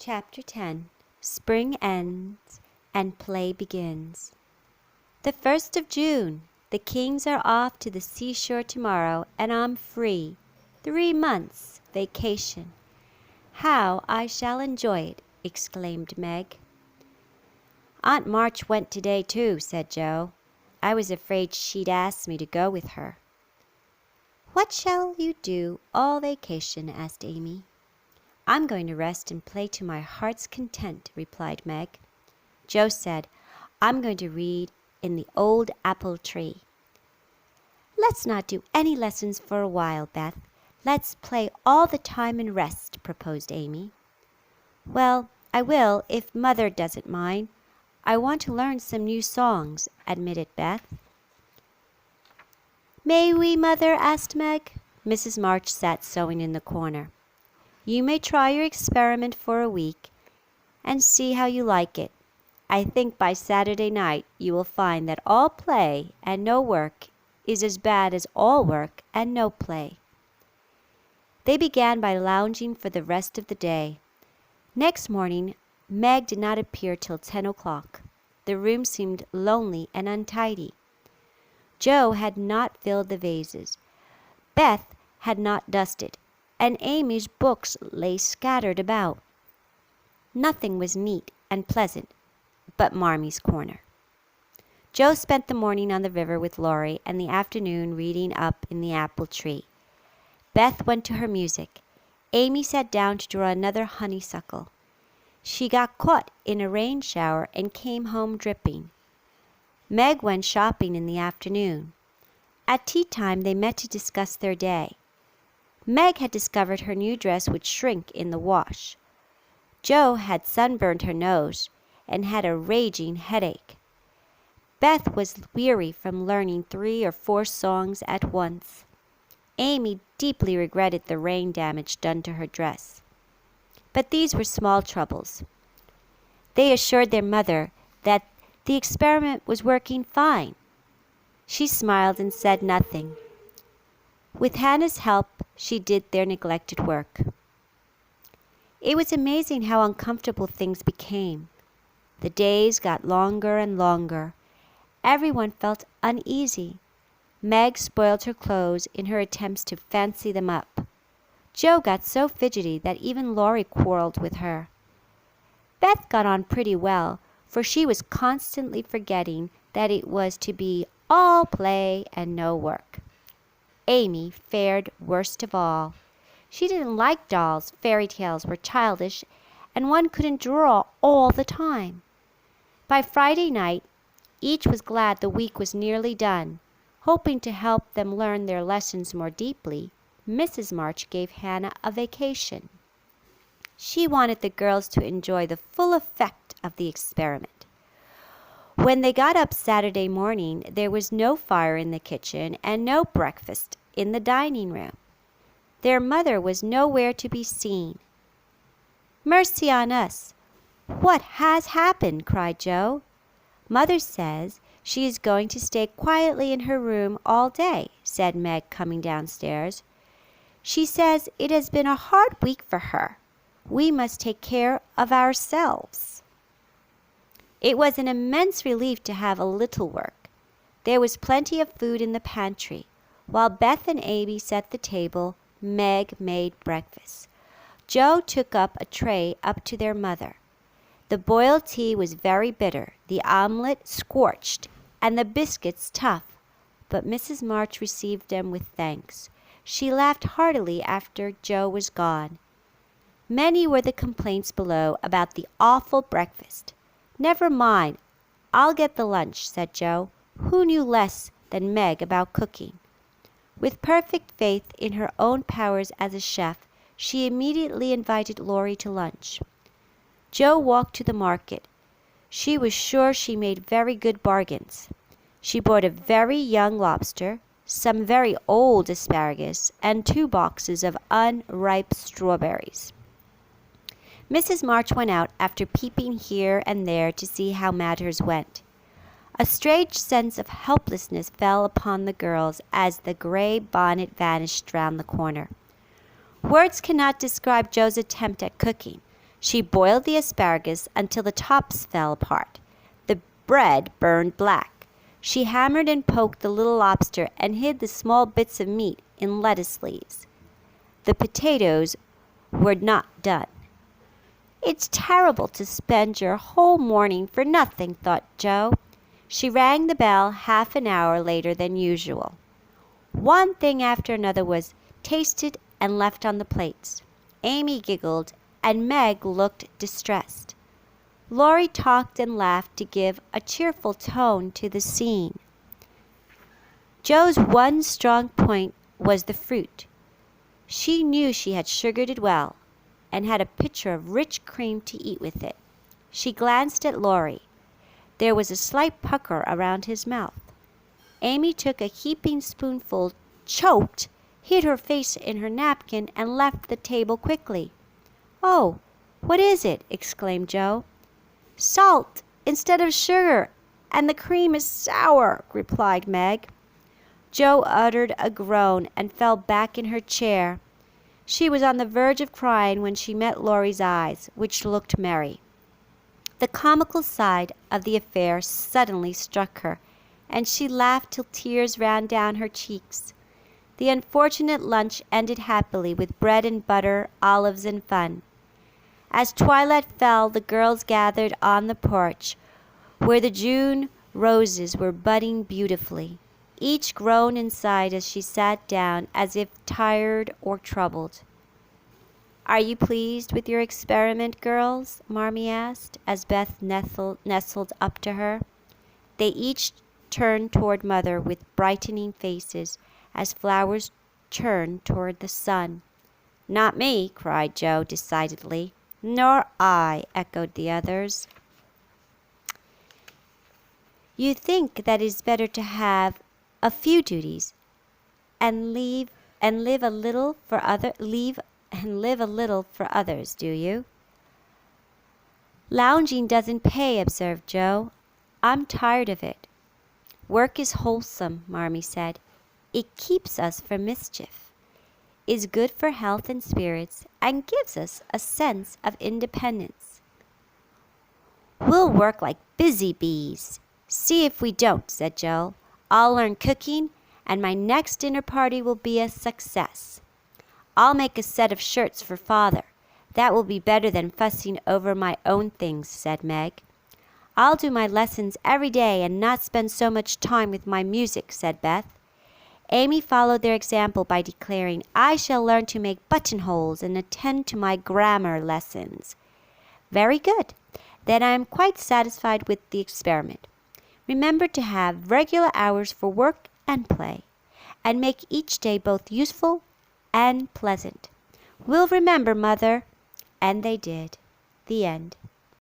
Chapter 10. Spring ends and play begins. The 1st of June. The Kings are off to the seashore tomorrow, and I'm free. 3 months' vacation. How I shall enjoy it, exclaimed Meg. Aunt March went today too, said Joe. I was afraid she'd ask me to go with her. What shall you do all vacation? Asked Amy. I'm going to rest and play to my heart's content, replied Meg. Joe said, I'm going to read in the old apple tree. Let's not do any lessons for a while, Beth. Let's play all the time and rest, proposed Amy. Well, I will if Mother doesn't mind. I want to learn some new songs, admitted Beth. May we, Mother? Asked Meg. Mrs. March sat sewing in the corner. You may try your experiment for a week and see how you like it. I think by Saturday night you will find that all play and no work is as bad as all work and no play. They began by lounging for the rest of the day. Next morning, Meg did not appear till 10 o'clock. The room seemed lonely and untidy. Joe had not filled the vases. Beth had not dusted, and Amy's books lay scattered about. Nothing was neat and pleasant but Marmy's corner. Joe spent the morning on the river with Laurie and the afternoon reading up in the apple tree. Beth went to her music. Amy sat down to draw another honeysuckle. She got caught in a rain shower and came home dripping. Meg went shopping in the afternoon. At tea time they met to discuss their day. Meg had discovered her new dress would shrink in the wash. Joe had sunburned her nose and had a raging headache. Beth was weary from learning 3 or 4 songs at once. Amy deeply regretted the rain damage done to her dress. But these were small troubles. They assured their mother that the experiment was working fine. She smiled and said nothing. With Hannah's help, she did their neglected work. It was amazing how uncomfortable things became. The days got longer and longer. Everyone felt uneasy. Meg spoiled her clothes in her attempts to fancy them up. Joe got so fidgety that even Laurie quarreled with her. Beth got on pretty well, for she was constantly forgetting that it was to be all play and no work. Amy fared worst of all. She didn't like dolls, fairy tales were childish, and one couldn't draw all the time. By Friday night, each was glad the week was nearly done. Hoping to help them learn their lessons more deeply, Mrs. March gave Hannah a vacation. She wanted the girls to enjoy the full effect of the experiment. When they got up Saturday morning, there was no fire in the kitchen and no breakfast in the dining room. Their mother was nowhere to be seen. Mercy on us! What has happened? Cried Joe. Mother says she is going to stay quietly in her room all day, said Meg, coming downstairs. She says it has been a hard week for her. We must take care of ourselves. It was an immense relief to have a little work. There was plenty of food in the pantry. While Beth and Amy set the table, Meg made breakfast. Joe took up a tray up to their mother. The boiled tea was very bitter, the omelet scorched, and the biscuits tough, but Mrs. March received them with thanks. She laughed heartily after Joe was gone. Many were the complaints below about the awful breakfast. Never mind, I'll get the lunch, said Joe, who knew less than Meg about cooking. With perfect faith in her own powers as a chef, she immediately invited Laurie to lunch. Joe walked to the market. She was sure she made very good bargains. She bought a very young lobster, some very old asparagus, and 2 boxes of unripe strawberries. Mrs. March went out after peeping here and there to see how matters went. A strange sense of helplessness fell upon the girls as the gray bonnet vanished round the corner. Words cannot describe Joe's attempt at cooking. She boiled the asparagus until the tops fell apart. The bread burned black. She hammered and poked the little lobster and hid the small bits of meat in lettuce leaves. The potatoes were not done. "It's terrible to spend your whole morning for nothing," thought Joe. She rang the bell half an hour later than usual. One thing after another was tasted and left on the plates. Amy giggled, and Meg looked distressed. Laurie talked and laughed to give a cheerful tone to the scene. Joe's one strong point was the fruit. She knew she had sugared it well, and had a pitcher of rich cream to eat with it. She glanced at Laurie. There was a slight pucker around his mouth. Amy took a heaping spoonful, choked, hid her face in her napkin, and left the table quickly. "Oh, what is it?" exclaimed Joe. "Salt instead of sugar, and the cream is sour," replied Meg. Joe uttered a groan and fell back in her chair. She was on the verge of crying when she met Laurie's eyes, which looked merry. The comical side of the affair suddenly struck her, and she laughed till tears ran down her cheeks. The unfortunate lunch ended happily with bread and butter, olives, and fun. As twilight fell, the girls gathered on the porch, where the June roses were budding beautifully. Each groaned inside as she sat down, as if tired or troubled. "Are you pleased with your experiment, girls?" Marmee asked, as Beth nestled up to her. They each turned toward Mother with brightening faces, as flowers turn toward the sun. "Not me," cried Joe decidedly. "Nor I," echoed the others. "You think that it is better to have a few duties and live a little for others, do you?" "Lounging doesn't pay," observed Joe. "I'm tired of it." "Work is wholesome," Marmee said. "It keeps us from mischief, is good for health and spirits, and gives us a sense of independence." "We'll work like busy bees. See if we don't," said Joe. "I'll learn cooking, and my next dinner party will be a success." "I'll make a set of shirts for Father. That will be better than fussing over my own things," said Meg. "I'll do my lessons every day and not spend so much time with my music," said Beth. Amy followed their example by declaring, "I shall learn to make buttonholes and attend to my grammar lessons." "Very good. Then I am quite satisfied with the experiment. Remember to have regular hours for work and play, and make each day both useful and pleasant." "We'll remember, Mother." And they did. The end.